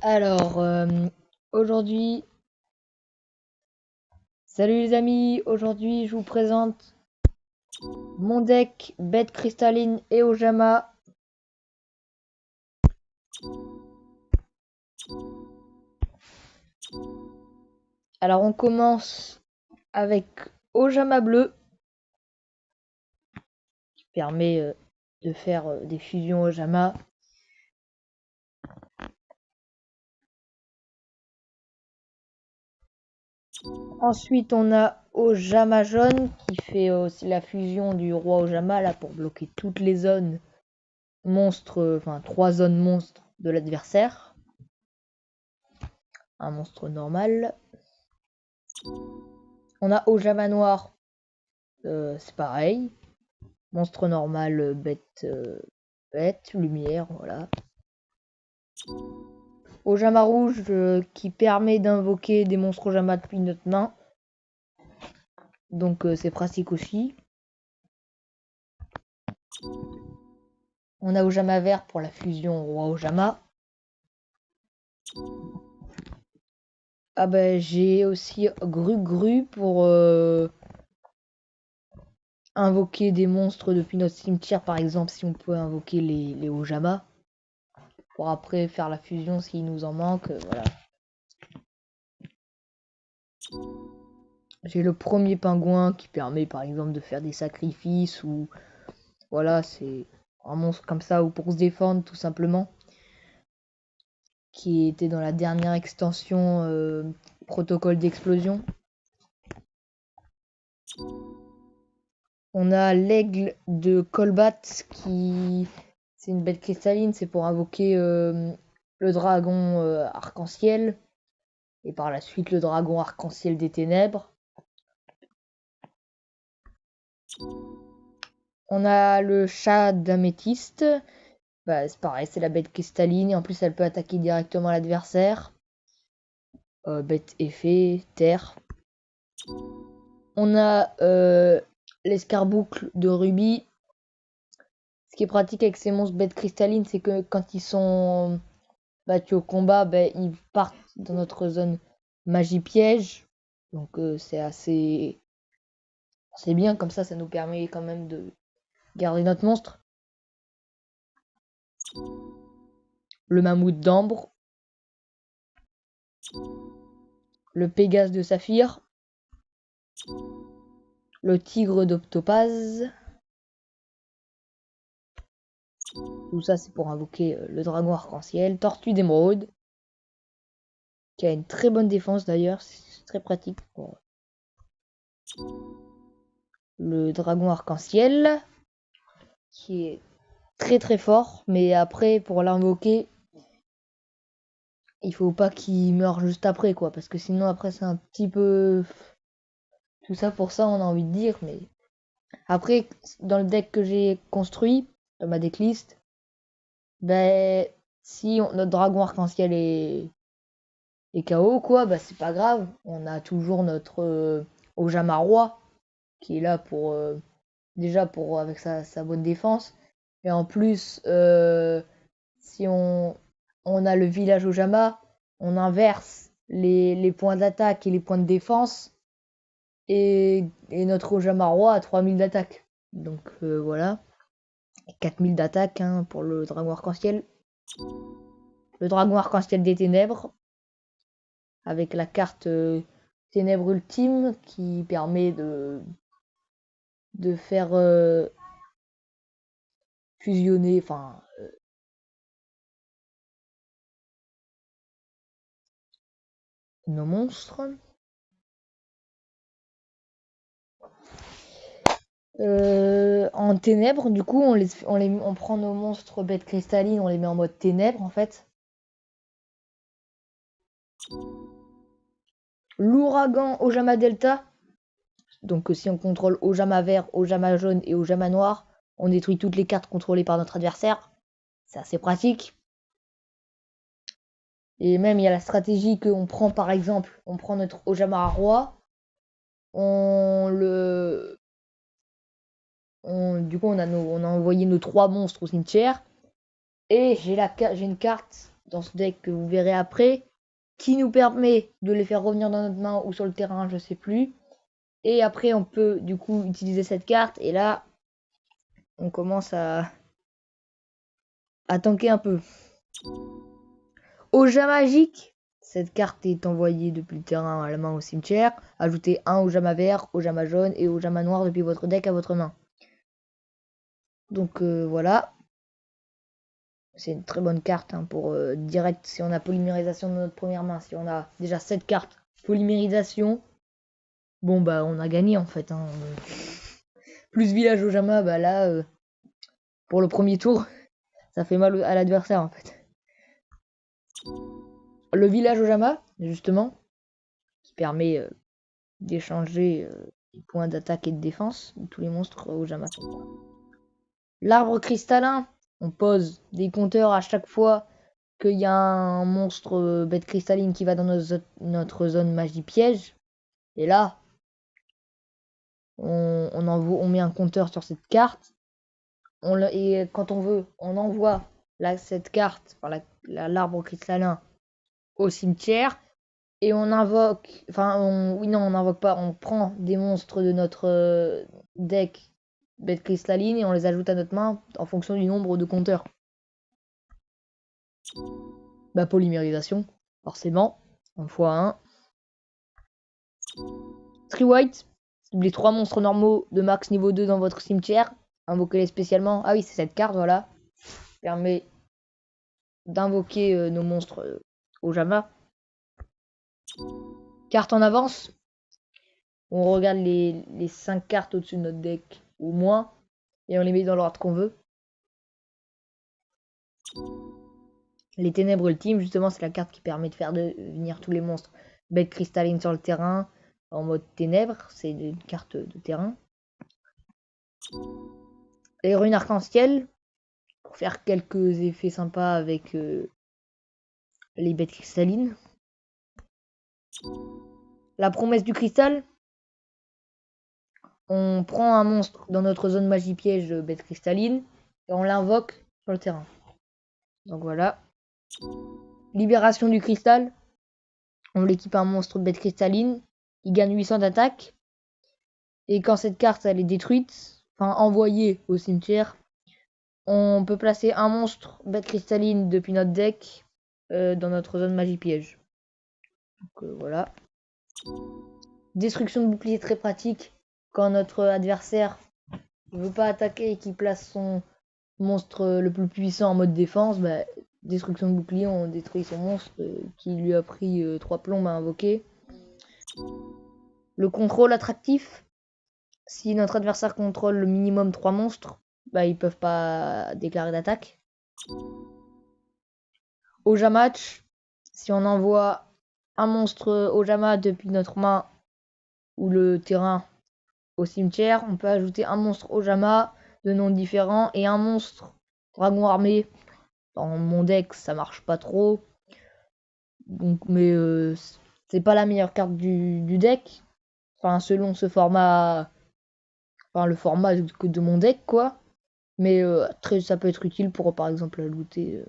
Alors, aujourd'hui, salut les amis, aujourd'hui je vous présente mon deck bête cristalline et Ojama. Alors on commence avec Ojama bleu, qui permet de faire des fusions Ojama. Ensuite on a Ojama jaune, qui fait aussi la fusion du roi Ojama, là pour bloquer toutes les zones monstres, enfin 3 zones monstres de l'adversaire. Un monstre normal. On a Ojama noir, c'est pareil. Monstre normal, bête, bête, lumière, voilà. Ojama rouge qui permet d'invoquer des monstres Ojama depuis notre main. Donc c'est pratique aussi. On a Ojama vert pour la fusion roi Ojama. Ah bah j'ai aussi Gru Gru pour invoquer des monstres depuis notre cimetière, par exemple si on peut invoquer les Ojama. Pour après faire la fusion s'il nous en manque, voilà. J'ai le premier pingouin qui permet par exemple de faire des sacrifices ou voilà, c'est un monstre comme ça ou pour se défendre tout simplement. Qui était dans la dernière extension protocole d'explosion. On a l'aigle de Kolbat qui c'est une bête cristalline, c'est pour invoquer le dragon arc-en-ciel et par la suite le dragon arc-en-ciel des ténèbres. On a le chat d'améthyste. Bah, c'est pareil, c'est la bête cristalline et en plus elle peut attaquer directement l'adversaire. Bête effet, terre. On a l'escarboucle de rubis. Ce qui est pratique avec ces monstres bêtes cristallines, c'est que quand ils sont battus au combat, ben, ils partent dans notre zone magie piège. Donc c'est assez bien, comme ça nous permet quand même de garder notre monstre. Le mammouth d'ambre. Le pégase de saphir. Le tigre d'octopase. Tout ça c'est pour invoquer le dragon arc-en-ciel. Tortue d'émeraude. Qui a une très bonne défense d'ailleurs, c'est très pratique pour le dragon arc-en-ciel. Qui est très très fort, mais après pour l'invoquer, il faut pas qu'il meure juste après quoi, parce que sinon après c'est un petit peu tout ça pour ça on a envie de dire, mais après dans le deck que j'ai construit, dans ma decklist, ben si notre dragon arc-en-ciel est KO quoi, bah c'est pas grave, on a toujours notre Ojama roi qui est là pour déjà pour avec sa bonne défense, et en plus si on a le village Ojama, on inverse les points d'attaque et les points de défense. Et notre Ojama roi a 3000 d'attaque. Donc voilà. 4000 d'attaque hein, pour le dragon arc-en-ciel. Le dragon arc-en-ciel des ténèbres. Avec la carte ténèbres ultime qui permet de faire fusionner, enfin nos monstres. En ténèbres, du coup, on prend nos monstres bêtes cristallines, on les met en mode ténèbres en fait. L'ouragan Ojama Delta. Donc si on contrôle Ojama vert, Ojama jaune et Ojama noir, on détruit toutes les cartes contrôlées par notre adversaire. C'est assez pratique. Et même il y a la stratégie qu'on prend par exemple, on prend notre Ojama roi, du coup on a envoyé nos 3 monstres au cimetière. Et j'ai une carte dans ce deck que vous verrez après, qui nous permet de les faire revenir dans notre main ou sur le terrain, je sais plus. Et après, on peut du coup utiliser cette carte. Et là, on commence à tanker un peu. Oja magique. Cette carte est envoyée depuis le terrain à la main au cimetière. Ajoutez un Ojama vert, Ojama jaune et Ojama noir depuis votre deck à votre main. Donc voilà. C'est une très bonne carte hein, pour direct si on a polymérisation de notre première main. Si on a déjà cette carte polymérisation, bon bah on a gagné en fait. Hein. Plus village Ojama, bah là, pour le premier tour, ça fait mal à l'adversaire en fait. Le village Ojama, justement, qui permet d'échanger des points d'attaque et de défense de tous les monstres Ojama. L'arbre cristallin, on pose des compteurs à chaque fois qu'il y a un monstre bête cristalline qui va dans notre zone magie piège. Et là, on met un compteur sur cette carte. Et quand on veut, on envoie cette carte, l'arbre cristallin, au cimetière. Et on invoque, on n'invoque pas, on prend des monstres de notre deck bête cristalline et on les ajoute à notre main en fonction du nombre de compteurs. Bah polymérisation, forcément, en x1. Tree White, les 3 monstres normaux de max niveau 2 dans votre cimetière, invoquez-les spécialement. Ah oui, c'est cette carte, voilà. Permet d'invoquer nos monstres Ojama. Carte en avance. On regarde les 5 cartes au-dessus de notre deck ou moins et on les met dans l'ordre qu'on veut. Les ténèbres ultimes, justement, c'est la carte qui permet de faire venir tous les monstres bête cristalline sur le terrain en mode ténèbres. C'est une carte de terrain. Les runes arc-en-ciel pour faire quelques effets sympas avec les bêtes cristallines. La promesse du cristal. On prend un monstre dans notre zone magie piège bête cristalline et on l'invoque sur le terrain. Donc voilà. Libération du cristal. On l'équipe à un monstre bête cristalline. Il gagne 800 d'attaque. Et quand cette carte elle est détruite, enfin envoyée au cimetière, on peut placer un monstre bête cristalline depuis notre deck dans notre zone magie piège. Donc voilà. Destruction de bouclier très pratique. Quand notre adversaire ne veut pas attaquer et qu'il place son monstre le plus puissant en mode défense, bah, destruction de bouclier, on détruit son monstre qui lui a pris 3 plombes à invoquer. Le contrôle attractif. Si notre adversaire contrôle le minimum 3 monstres, bah, ils peuvent pas déclarer d'attaque. Oja match. Si on envoie un monstre Ojama depuis notre main ou le terrain au cimetière, on peut ajouter un monstre Ojama de noms différents et un monstre dragon armé. Dans mon deck, ça marche pas trop. Donc, mais c'est pas la meilleure carte du deck. Enfin, selon ce format. Enfin, le format de mon deck, quoi. Mais ça peut être utile pour, par exemple, ajouter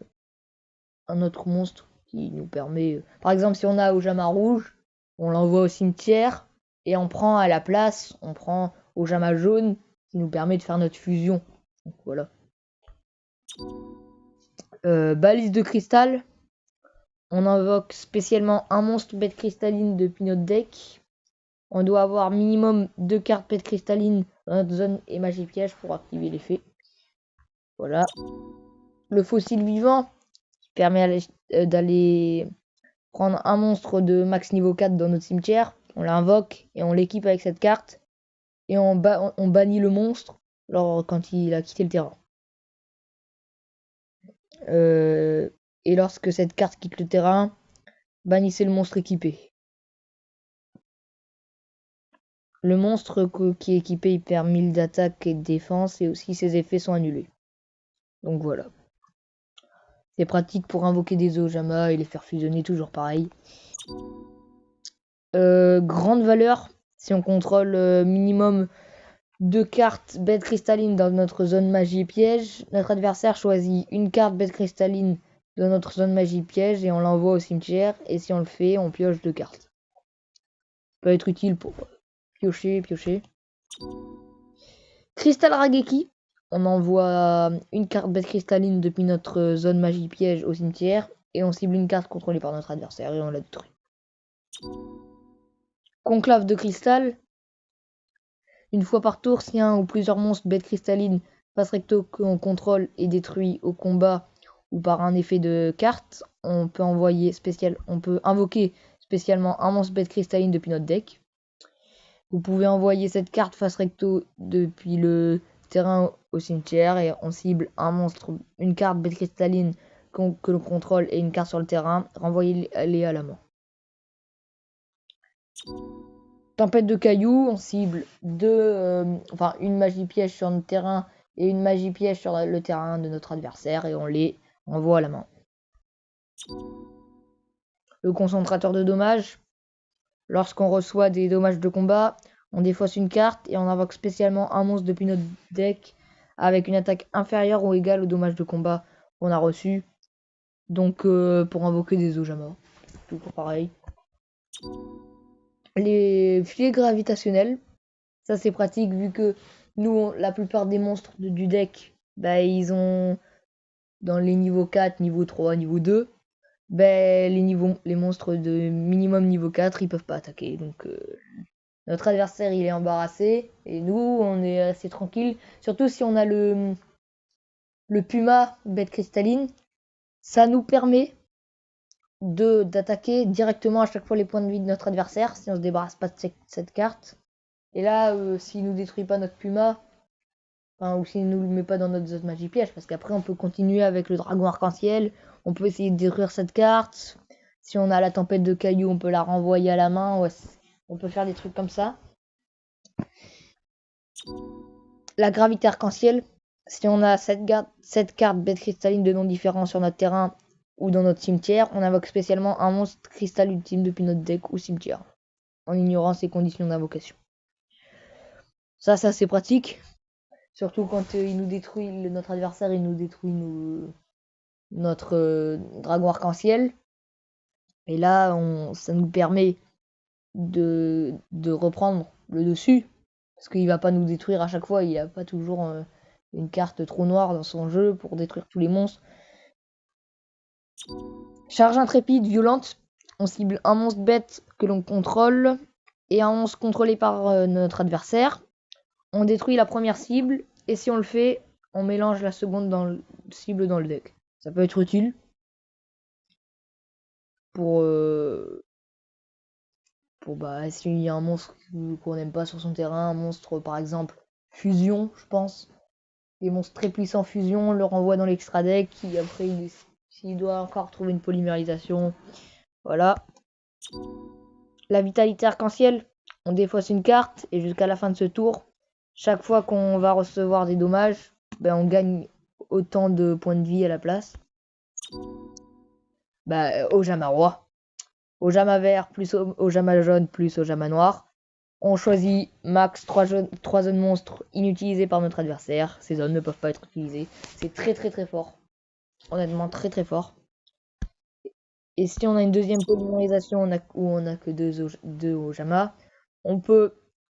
un autre monstre qui nous permet. Par exemple, si on a Ojama rouge, on l'envoie au cimetière. Et on prend à la place, on prend Ojama jaune qui nous permet de faire notre fusion. Donc voilà. Balise de cristal. On invoque spécialement un monstre bête cristalline depuis notre deck. On doit avoir minimum 2 cartes bête cristalline dans notre zone et magie piège pour activer l'effet. Voilà. Le fossile vivant qui permet d'aller prendre un monstre de max niveau 4 dans notre cimetière. On l'invoque et on l'équipe avec cette carte. Et on bannit le monstre quand il a quitté le terrain. Et lorsque cette carte quitte le terrain, bannissez le monstre équipé. Le monstre qui est équipé, il perd 1000 d'attaque et de défense et aussi ses effets sont annulés. Donc voilà. C'est pratique pour invoquer des Ojama et les faire fusionner, toujours pareil. Grande valeur, si on contrôle minimum 2 cartes bête cristalline dans notre zone magie et piège, notre adversaire choisit une carte bête cristalline de notre zone magie piège et on l'envoie au cimetière. Et si on le fait, on pioche 2 cartes. Ça peut être utile pour piocher. Cristal Rageki. On envoie une carte bête cristalline depuis notre zone magie piège au cimetière. Et on cible une carte contrôlée par notre adversaire et on la détruit. Conclave de cristal. Une fois par tour, si un ou plusieurs monstres bêtes cristallines face recto qu'on contrôle et détruit au combat ou par un effet de carte, on peut invoquer spécialement un monstre bête cristalline depuis notre deck. Vous pouvez envoyer cette carte face recto depuis le terrain au cimetière et on cible un monstre, une carte bête cristalline que l'on contrôle et une carte sur le terrain, renvoyez-les à la main. Tempête de cailloux, on cible une magie piège sur notre terrain et une magie piège sur le terrain de notre adversaire et on les envoie à la main. Le concentrateur de dommages, lorsqu'on reçoit des dommages de combat, on défausse une carte et on invoque spécialement un monstre depuis notre deck avec une attaque inférieure ou égale au dommage de combat qu'on a reçu. Donc pour invoquer des Ojama, toujours pareil. Les filets gravitationnels, ça c'est pratique vu que nous, la plupart des monstres du deck, ils ont dans les niveaux 4, niveau 3, niveau 2, les monstres de minimum niveau 4, ils peuvent pas attaquer. Donc notre adversaire il est embarrassé et nous on est assez tranquille. Surtout si on a le Puma bête cristalline, ça nous permet d'attaquer directement à chaque fois les points de vie de notre adversaire si on se débarrasse pas de cette carte. Et là, s'il nous détruit pas notre Puma, ou s'il nous le met pas dans notre zone magie piège, parce qu'après on peut continuer avec le dragon arc-en-ciel, on peut essayer de détruire cette carte. Si on a la tempête de cailloux, on peut la renvoyer à la main. Ouais, on peut faire des trucs comme ça. La gravité arc-en-ciel, si on a cette carte bête cristalline de noms différents sur notre terrain ou dans notre cimetière, on invoque spécialement un monstre cristal ultime depuis notre deck ou cimetière, en ignorant ses conditions d'invocation. Ça c'est pratique. Surtout quand il nous détruit, notre adversaire il nous détruit notre dragon arc-en-ciel. Et là, ça nous permet de reprendre le dessus. Parce qu'il va pas nous détruire à chaque fois, il a pas toujours une carte trop noire dans son jeu pour détruire tous les monstres. Charge intrépide, violente. On cible un monstre bête que l'on contrôle et un monstre contrôlé par notre adversaire. On détruit la première cible et si on le fait, on mélange la seconde cible dans le deck. Ça peut être utile pour s'il y a un monstre qu'on n'aime pas sur son terrain, un monstre par exemple fusion, je pense. Des monstres très puissants fusion, on le renvoie dans l'extra deck qui après s'il doit encore trouver une polymérisation. Voilà. La vitalité arc-en-ciel, on défausse une carte et jusqu'à la fin de ce tour, chaque fois qu'on va recevoir des dommages, on gagne autant de points de vie à la place. Ojama roi. Ojama vert plus Ojama jaune plus Ojama noir. On choisit max 3 zones monstres inutilisées par notre adversaire. Ces zones ne peuvent pas être utilisées. C'est très très très fort. Honnêtement très très fort. Et si on a une deuxième polymérisation où on a que deux Ojama, on peut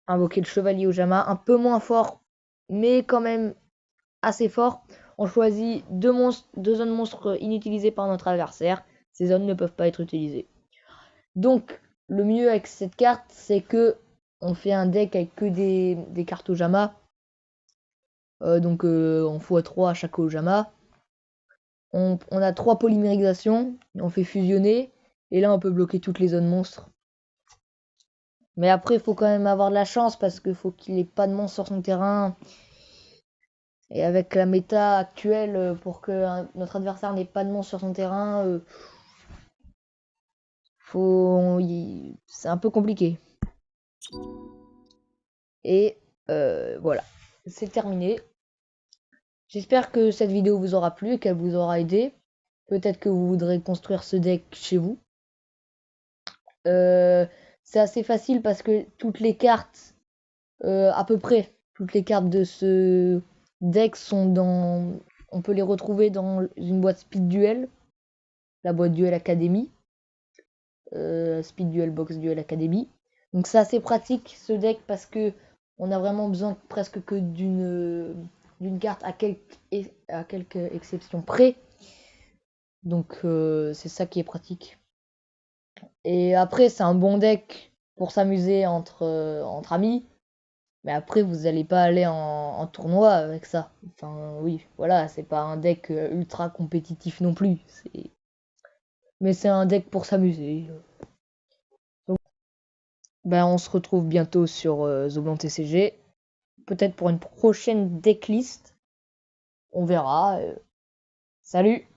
invoquer le chevalier Ojama, un peu moins fort, mais quand même assez fort. On choisit deux zones monstres inutilisées par notre adversaire. Ces zones ne peuvent pas être utilisées. Donc, le mieux avec cette carte, c'est que on fait un deck avec que des cartes Ojama. Donc, on x3 à chaque Ojama. On a 3 polymérisations. On fait fusionner. Et là, on peut bloquer toutes les zones monstres. Mais après, il faut quand même avoir de la chance parce qu'il faut qu'il ait pas de monstres sur son terrain. Et avec la méta actuelle, pour que notre adversaire n'ait pas de monstres sur son terrain, c'est un peu compliqué. Et voilà, c'est terminé. J'espère que cette vidéo vous aura plu et qu'elle vous aura aidé. Peut-être que vous voudrez construire ce deck chez vous. C'est assez facile parce que toutes les cartes, à peu près, toutes les cartes de ce deck sont on peut les retrouver dans une boîte Speed Duel. la boîte Duel Academy, Speed Duel Box Duel Academy. Donc c'est assez pratique ce deck parce que on a vraiment besoin presque que d'une carte à quelques exceptions près. Donc c'est ça qui est pratique. Et après c'est un bon deck pour s'amuser entre amis. Mais après vous n'allez pas aller en tournoi avec ça. Enfin oui, voilà, c'est pas un deck ultra compétitif non plus. Mais c'est un deck pour s'amuser. Donc ben, on se retrouve bientôt sur Zoblon TCG. Peut-être pour une prochaine decklist. On verra. Salut!